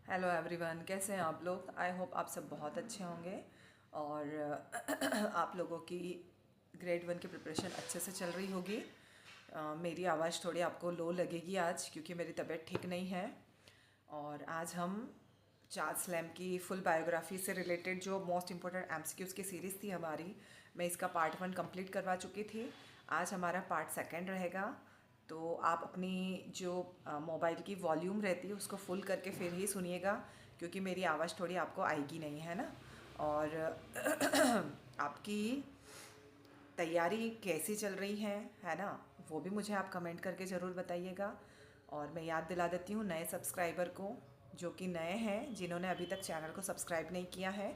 Hello everyone, कैसे हैं आप लोग। आई होप आप सब बहुत अच्छे होंगे और आप लोगों की ग्रेड 1 की प्रिपरेशन अच्छे से चल रही होगी। मेरी आवाज़ थोड़ी आपको लो लगेगी आज क्योंकि मेरी तबीयत ठीक नहीं है। और आज हम चार्ल्स लैम्ब की फुल बायोग्राफी से रिलेटेड जो मोस्ट इम्पोर्टेंट एमसीक्यूज़ की सीरीज़ थी हमारी, मैं इसका पार्ट 1 कंप्लीट करवा चुकी थी। आज हमारा पार्ट 2 रहेगा। तो आप अपनी जो मोबाइल की वॉल्यूम रहती है उसको फुल करके फिर ही सुनिएगा क्योंकि मेरी आवाज़ थोड़ी आपको आएगी नहीं, है ना। और आपकी तैयारी कैसी चल रही है ना, वो भी मुझे आप कमेंट करके ज़रूर बताइएगा। और मैं याद दिला देती हूँ नए सब्सक्राइबर को जो कि नए हैं, जिन्होंने अभी तक चैनल को सब्सक्राइब नहीं किया है,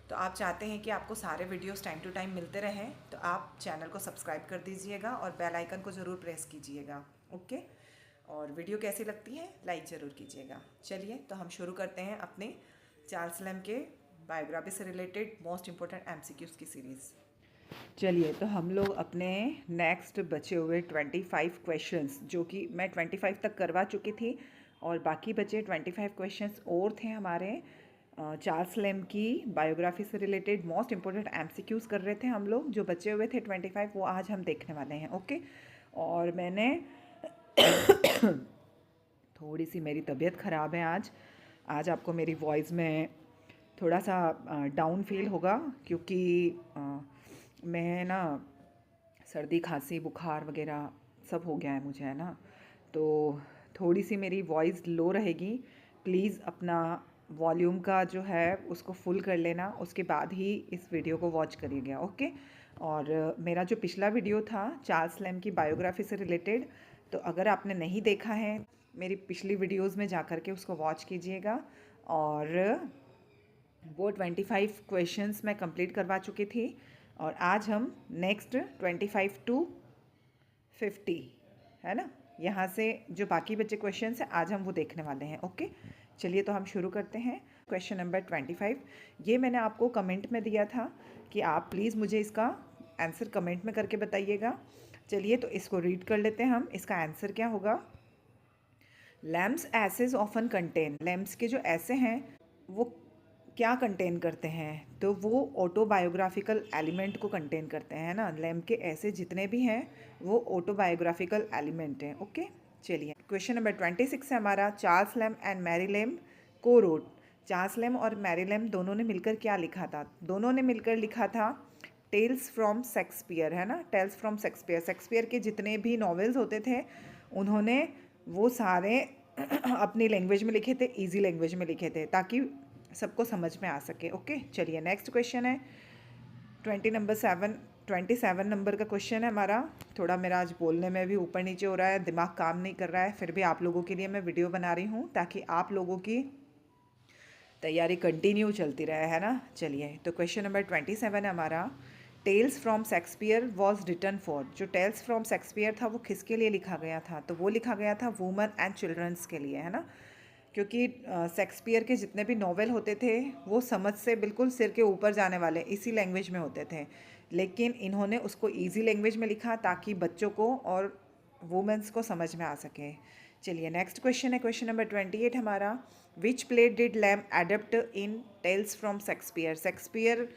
तो आप चाहते हैं कि आपको सारे वीडियोस टाइम टू टाइम मिलते रहें, तो आप चैनल को सब्सक्राइब कर दीजिएगा और बेल आइकन को ज़रूर प्रेस कीजिएगा। ओके। और वीडियो कैसी लगती है लाइक ज़रूर कीजिएगा। चलिए तो हम शुरू करते हैं अपने चार्ल्स लैम्ब के बायोग्राफी से रिलेटेड मोस्ट इम्पोर्टेंट एमसीक्यूज़ की सीरीज़। चलिए तो हम लोग अपने नेक्स्ट बचे हुए 25 क्वेश्चंस, जो कि मैं 25 तक करवा चुकी थी और बाकी बचे 25 क्वेश्चंस और थे हमारे चार्ल्स लैम्ब की बायोग्राफी से रिलेटेड मोस्ट इम्पोर्टेंट एमसीक्यूज़ कर रहे थे हम लोग। जो बचे हुए थे 25 वो आज हम देखने वाले हैं। ओके। और मैंने थोड़ी सी मेरी तबीयत ख़राब है आज। आज आपको मेरी वॉइस में थोड़ा सा डाउन फील होगा क्योंकि मैं ना सर्दी खांसी बुखार वगैरह सब हो गया है मुझे, है ना। तो थोड़ी सी मेरी वॉइस लो रहेगी। प्लीज़ अपना वॉल्यूम का जो है उसको फुल कर लेना, उसके बाद ही इस वीडियो को वॉच करिएगा। ओके। और मेरा जो पिछला वीडियो था चार्ल्स लैम्ब की बायोग्राफी से रिलेटेड, तो अगर आपने नहीं देखा है मेरी पिछली वीडियोस में जा कर के उसको वॉच कीजिएगा। और वो 25 क्वेश्चंस मैं कंप्लीट करवा चुकी थी और आज हम नेक्स्ट 25 टू 50, है ना, यहाँ से जो बाकी बचे क्वेश्चंस हैं आज हम वो देखने वाले हैं। ओके। चलिए तो हम शुरू करते हैं। क्वेश्चन नंबर 25, ये मैंने आपको कमेंट में दिया था कि आप प्लीज़ मुझे इसका आंसर कमेंट में करके बताइएगा। चलिए तो इसको रीड कर लेते हैं हम। इसका आंसर क्या होगा। Lamb's essays often contain, Lamb's के जो ऐसे हैं वो क्या कंटेन करते हैं, तो वो ऑटोबायोग्राफिकल एलिमेंट को कंटेन करते हैं ना। लैम्प के ऐसे जितने भी हैं वो ऑटोबायोग्राफिकल एलिमेंट हैं। ओके। चलिए क्वेश्चन नंबर 26 है हमारा। Charles Lamb and Mary Lamb को रोट, चार्ल्स लैम्ब और मैरी लैम्ब दोनों ने मिलकर क्या लिखा था। दोनों ने मिलकर लिखा था टेल्स फ्रॉम शेक्सपियर, है ना। टेल्स फ्रॉम शेक्सपियर, शेक्सपियर के जितने भी नॉवेल्स होते थे उन्होंने वो सारे अपनी लैंग्वेज में लिखे थे, इजी लैंग्वेज में लिखे थे ताकि सबको समझ में आ सके। ओके। चलिए नेक्स्ट क्वेश्चन है 27 नंबर का क्वेश्चन है हमारा। थोड़ा मेरा आज बोलने में भी ऊपर नीचे हो रहा है, दिमाग काम नहीं कर रहा है, फिर भी आप लोगों के लिए मैं वीडियो बना रही हूँ ताकि आप लोगों की तैयारी कंटिन्यू चलती रहे, है ना। चलिए तो क्वेश्चन नंबर 27 है हमारा। Tales from Shakespeare was written for, जो टेल्स फ्रॉम शेक्सपियर था वो किसके लिए लिखा गया था, तो वो लिखा गया था वुमन एंड चिल्ड्रंस के लिए, है ना। क्योंकि शेक्सपियर के जितने भी नॉवेल होते थे वो समझ से बिल्कुल सिर के ऊपर जाने वाले इसी लैंग्वेज में होते थे, लेकिन इन्होंने उसको इजी लैंग्वेज में लिखा ताकि बच्चों को और वुमेंस को समझ में आ सके। चलिए नेक्स्ट क्वेश्चन है क्वेश्चन नंबर 28 हमारा। Which play did Lamb adapt in Tales from Shakespeare, Shakespeare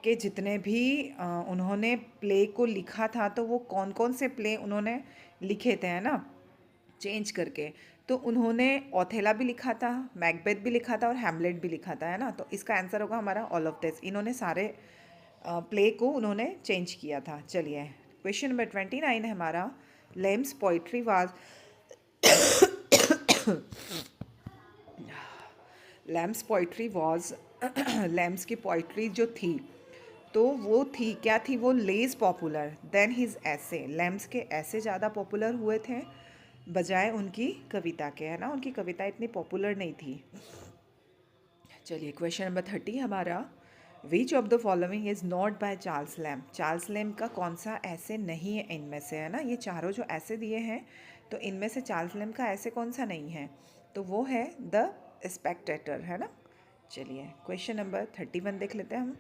के जितने भी उन्होंने प्ले को लिखा था तो वो कौन कौन से प्ले उन्होंने लिखे थे, है ना, चेंज करके। तो उन्होंने ओथेला भी लिखा था, मैकबेथ भी लिखा था और हैमलेट भी लिखा था, है ना। तो इसका आंसर होगा हमारा ऑल ऑफ दिस। इन्होंने सारे प्ले को उन्होंने चेंज किया था। चलिए क्वेश्चन नंबर 29 है हमारा। Lamb's poetry was Lamb's poetry was Lamb's की पोइट्री जो थी तो वो थी क्या थी, वो less popular than his essays, Lamb's के ऐसे ज़्यादा पॉपुलर हुए थे बजाय उनकी कविता के, है ना। उनकी कविता इतनी पॉपुलर नहीं थी। चलिए क्वेश्चन नंबर 30 हमारा। Which of the following is not by Charles lamb, Charles Lamb का कौन सा ऐसे नहीं है इनमें से, है ना। ये चारों जो ऐसे दिए हैं तो इनमें से चार्ल्स लैम्ब का ऐसे कौन सा नहीं है, तो वो है द स्पेक्टेटर, है ना। चलिए क्वेश्चन नंबर 31 देख लेते हैं हम।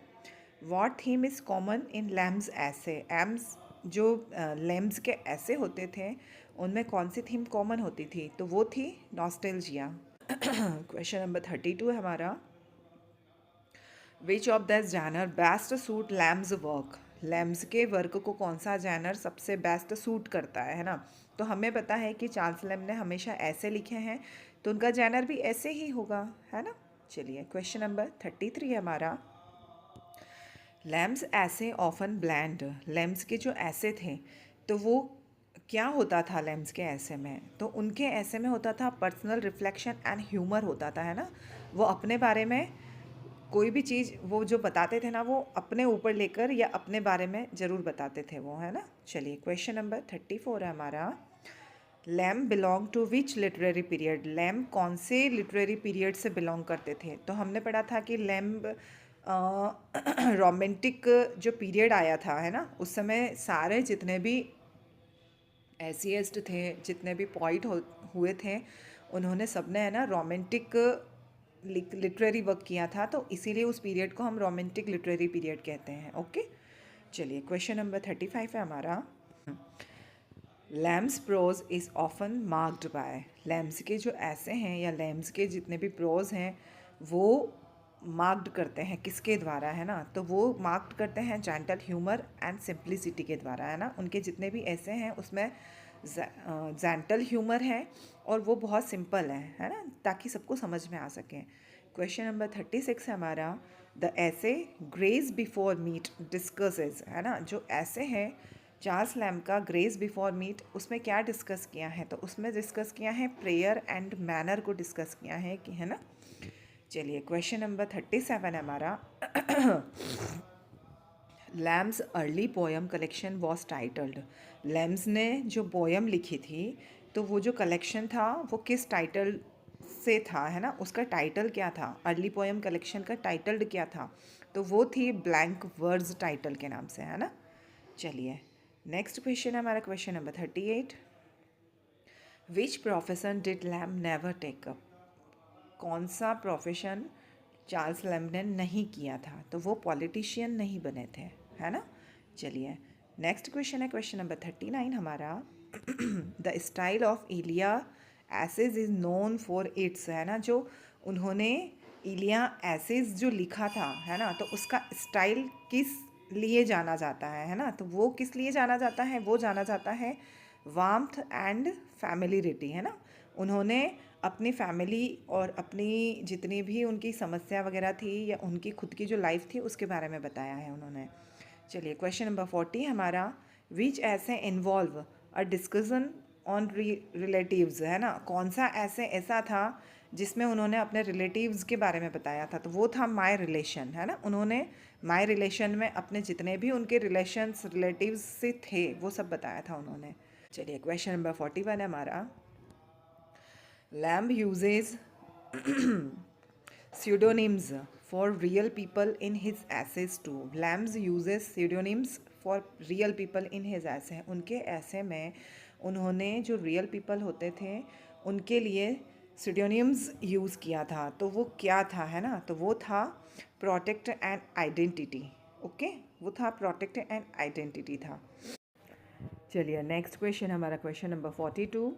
What theme is common in Lamb's essays, एम्स जो लैम्स के ऐसे होते थे उनमें कौन सी थीम कॉमन होती थी, तो वो थी नॉस्टैल्जिया। क्वेश्चन नंबर 32 है हमारा। Which of the genre best suit Lamb's work. Lamb's के वर्क को कौन सा जैनर सबसे बेस्ट सूट करता है ना। तो हमें पता है कि चार्ल्स लैम्ब ने हमेशा ऐसे लिखे हैं, तो उनका जैनर भी ऐसे ही होगा, है ना। चलिए क्वेश्चन नंबर 33 है हमारा। लैम्स ऐसे ऑफन ब्लैंड। लैम्स के जो ऐसे थे तो वो क्या होता था लैम्स के ऐसे में, तो उनके ऐसे में होता था पर्सनल रिफ्लेक्शन एंड ह्यूमर होता था, है ना। वो अपने बारे में कोई भी चीज़ वो जो बताते थे ना, वो अपने ऊपर लेकर या अपने बारे में ज़रूर बताते थे वो, है ना। चलिए क्वेश्चन नंबर 34 है हमारा। Lamb belong to which literary period. Lamb कौन से लिटरेरी पीरियड से बिलोंग करते थे, तो हमने पढ़ा था कि लैम्ब रोमांटिक जो पीरियड आया था, है ना, उस समय सारे जितने भी एसियस्ट थे, जितने भी पॉइट हुए थे, उन्होंने सबने, है ना, रोमांटिक लिटरेरी वर्क किया था, तो इसीलिए उस पीरियड को हम रोमांटिक लिटरेरी पीरियड कहते हैं। ओके, चलिए क्वेश्चन नंबर 35 है हमारा। Lamb's prose is often marked by. Lamb's के जो ऐसे हैं या लैम्स के जितने भी प्रोज हैं वो मार्क्ड करते हैं किसके द्वारा, है ना, तो वो मार्क्ड करते हैं जेंटल ह्यूमर एंड सिंप्लिसिटी के द्वारा, है ना। उनके जितने भी ऐसे हैं उसमें जेंटल ह्यूमर है और वो बहुत सिंपल है ना, ताकि सबको समझ में आ सके। क्वेश्चन नंबर 36 है हमारा। द ऐसे ग्रेज बिफोर मीट डिस्कसेस, है ना, जो ऐसे हैं चार्ल्स लैम्ब का ग्रेज बिफोर मीट, उसमें क्या डिस्कस किया है, तो उसमें डिस्कस किया है प्रेयर एंड मैनर को डिस्कस किया है कि, है ना। चलिए क्वेश्चन नंबर 37 है हमारा। Lamb's early poem collection was titled. Lamb's ने जो पोएम लिखी थी तो वो जो कलेक्शन था वो किस टाइटल से था, है ना, उसका टाइटल क्या था, अर्ली पोएम कलेक्शन का टाइटल्ड क्या था, तो वो थी ब्लैंक वर्ड्स टाइटल के नाम से, है ना। चलिए नेक्स्ट क्वेश्चन है हमारा, question number 38। Which profession did Lamb never take up. कौन सा प्रोफेशन चार्ल्स लैम्ब ने नहीं किया था, तो वो पॉलिटिशियन नहीं बने थे, है ना। चलिए नेक्स्ट क्वेश्चन है, क्वेश्चन नंबर 39 हमारा। The style of Elia essays is known for its, है ना, जो उन्होंने इलिया एसेज जो लिखा था, है ना, तो उसका स्टाइल किस लिए जाना जाता है ना, तो वो किस लिए जाना जाता है, वो जाना जाता है वार्मथ एंड फैमिलियरिटी, है ना। उन्होंने अपनी फैमिली और अपनी जितनी भी उनकी समस्या वगैरह थी या उनकी खुद की जो लाइफ थी उसके बारे में बताया है उन्होंने। चलिए क्वेश्चन नंबर 40 हमारा। विच ऐसे involve a discussion on relatives, है ना, कौन सा ऐसा था जिसमें उन्होंने अपने रिलेटिव्स के बारे में बताया था, तो वो था माय रिलेशन, है ना। उन्होंने माय रिलेशन में अपने जितने भी उनके रिलेशंस रिलेटिव्स से थे वो सब बताया था उन्होंने। चलिए क्वेश्चन नंबर 41 है हमारा। Lamb uses pseudonyms for real people in his essays too. Lambs uses pseudonyms for real people in his essay. उनके ऐसे में उन्होंने जो रियल पीपल होते थे उनके लिए pseudonyms यूज़ किया था, तो वो क्या था, है ना, तो वो था प्रोटेक्ट एंड आइडेंटिटी। ओके, वो था प्रोटेक्ट एंड आइडेंटिटी था। चलिए नेक्स्ट क्वेश्चन हमारा, question number 42।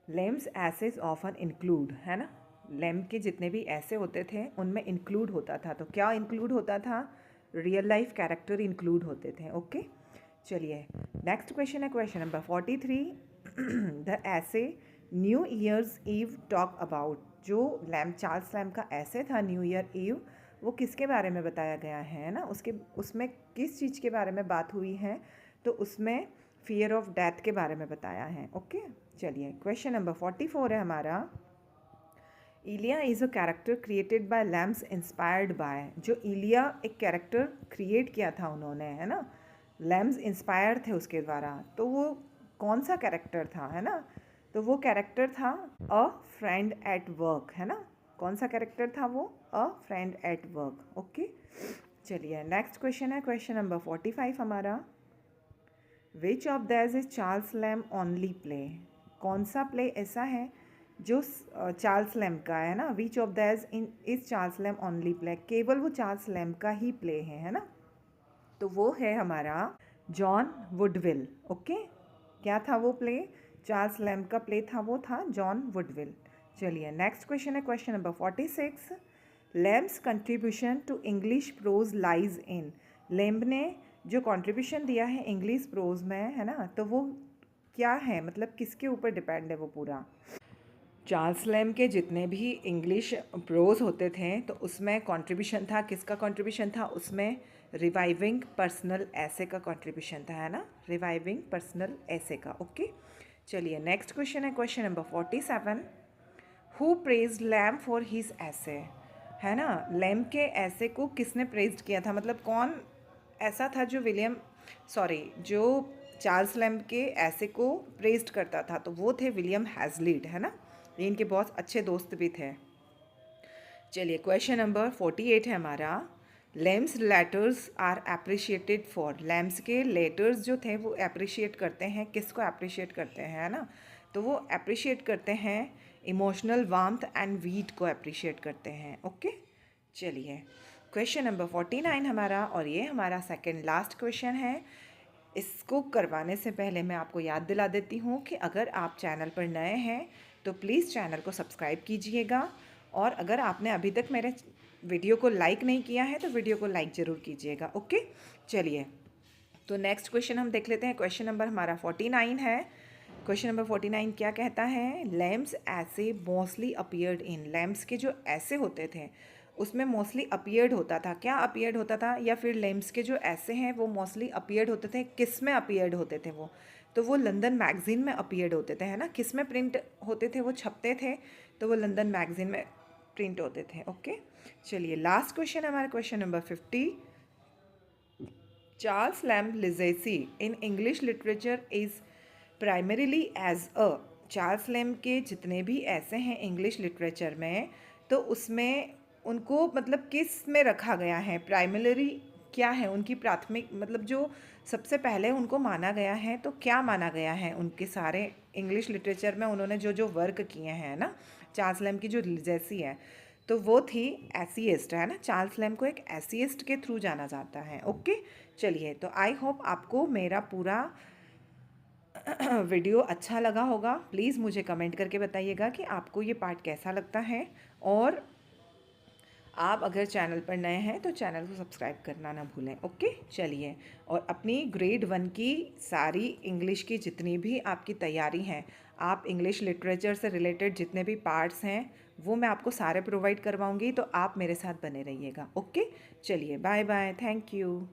Lamb's essays often include, है ना, लैम्ब के जितने भी ऐसे होते थे उनमें इंक्लूड होता था, तो क्या इंक्लूड होता था, रियल लाइफ कैरेक्टर इंक्लूड होते थे। ओके, चलिए नेक्स्ट क्वेश्चन है, question number 43। The essay New Year's Eve talk about, जो लैम्ब चार्ल्स लैम्ब का ऐसे था न्यू ईयर ईव, वो किसके बारे में बताया गया है ना, उसके उसमें किस चीज़ के बारे में बात हुई है, तो उसमें फियर ऑफ डेथ के बारे में बताया है। ओके, चलिए क्वेश्चन नंबर 44 है हमारा। Elia is a character created by Lamb inspired by, जो इलिया एक कैरेक्टर क्रिएट किया था उन्होंने, है ना, लैम्स इंस्पायर थे उसके द्वारा, तो वो कौन सा कैरेक्टर था, है ना, तो वो कैरेक्टर था अ फ्रेंड एट वर्क, है ना, कौन सा कैरेक्टर था वो, a friend at work. Okay, चलिए नेक्स्ट क्वेश्चन है, क्वेश्चन नंबर 45 हमारा। Which of these is Charles Lamb only play, कौन सा प्ले ऐसा है जो चार्ल्स लैम्ब का है ना, which of these in is Charles Lamb only play, केवल वो चार्ल्स लैम्ब का ही प्ले है ना, तो वो है हमारा जॉन वुडविल। ओके, क्या था वो प्ले, चार्ल्स लैम्ब का प्ले था, वो था जॉन वुडविल। चलिए नेक्स्ट क्वेश्चन है question number 46। Lamb's contribution to English prose lies in. Lamb ने जो कंट्रीब्यूशन दिया है इंग्लिश प्रोज में, है ना, तो वो क्या है, मतलब किसके ऊपर डिपेंड है वो पूरा। चार्ल्स लैम्ब के जितने भी इंग्लिश प्रोज होते थे तो उसमें कंट्रीब्यूशन था, किसका कंट्रीब्यूशन था उसमें, रिवाइविंग पर्सनल ऐसे का कंट्रीब्यूशन था, है ना, रिवाइविंग पर्सनल ऐसे का। ओके चलिए नेक्स्ट क्वेश्चन है question number 47। Who praised lamb for his ऐसे, है ना, लैम्ब के ऐसे को किसने प्रेज्ड किया था, मतलब कौन ऐसा था जो जो चार्ल्स लैम्ब के ऐसे को प्रेज्ड करता था, तो वो थे विलियम हैज़लिड, है ना, ये इनके बहुत अच्छे दोस्त भी थे। चलिए क्वेश्चन नंबर 48 है हमारा। Lamb's letters are appreciated for. Lamb's के लेटर्स जो थे वो अप्रिशिएट करते हैं, किसको अप्रिशिएट करते हैं, है ना, तो वो अप्रिशिएट करते हैं इमोशनल वार्मथ एंड वीट को अप्रिशिएट करते हैं। ओके चलिए क्वेश्चन नंबर 49 हमारा, और ये हमारा सेकेंड लास्ट क्वेश्चन है। इसको करवाने से पहले मैं आपको याद दिला देती हूँ कि अगर आप चैनल पर नए हैं तो प्लीज़ चैनल को सब्सक्राइब कीजिएगा, और अगर आपने अभी तक मेरे वीडियो को लाइक नहीं किया है तो वीडियो को लाइक ज़रूर कीजिएगा। ओके चलिए तो नेक्स्ट क्वेश्चन हम देख लेते हैं। क्वेश्चन नंबर हमारा 49 है। क्वेश्चन नंबर 49 क्या कहता है, लैम्स ऐसे मोस्टली अपीयर्ड इन। लैम्स के जो ऐसे होते थे उसमें मोस्टली अपीयर्ड होता था, क्या अपीयर्ड होता था, या फिर लेम्स के जो ऐसे हैं वो मोस्टली अपीयर्ड होते थे, किस में अपीयर्ड होते थे वो, तो वो लंदन मैगज़ीन में अपीयर्ड होते थे, है ना, किस में प्रिंट होते थे, वो छपते थे, तो वो लंदन मैगज़ीन में प्रिंट होते थे। ओके चलिए लास्ट क्वेश्चन हमारा question number 50। Charles Lamb legacy in English literature is primarily as a. Charles Lamb के जितने भी ऐसे हैं इंग्लिश लिटरेचर में, तो उसमें उनको मतलब किस में रखा गया है, प्राइमरी क्या है उनकी प्राथमिक, मतलब जो सबसे पहले उनको माना गया है, तो क्या माना गया है उनके सारे इंग्लिश लिटरेचर में उन्होंने जो जो वर्क किए हैं ना, चार्ल्स लैम्ब की जो लिजेसी है तो वो थी एसीइस्ट, है ना, चार्ल्स लैम्ब को एक एसीइस्ट के थ्रू जाना जाता है। ओके चलिए तो आई होप आपको मेरा पूरा वीडियो अच्छा लगा होगा। प्लीज़ मुझे कमेंट करके बताइएगा कि आपको ये पार्ट कैसा लगता है, और आप अगर चैनल पर नए हैं तो चैनल को सब्सक्राइब करना ना भूलें। ओके चलिए, और अपनी ग्रेड 1 की सारी इंग्लिश की जितनी भी आपकी तैयारी हैं, आप इंग्लिश लिटरेचर से रिलेटेड जितने भी पार्ट्स हैं वो मैं आपको सारे प्रोवाइड करवाऊंगी, तो आप मेरे साथ बने रहिएगा। ओके चलिए बाय बाय, थैंक यू।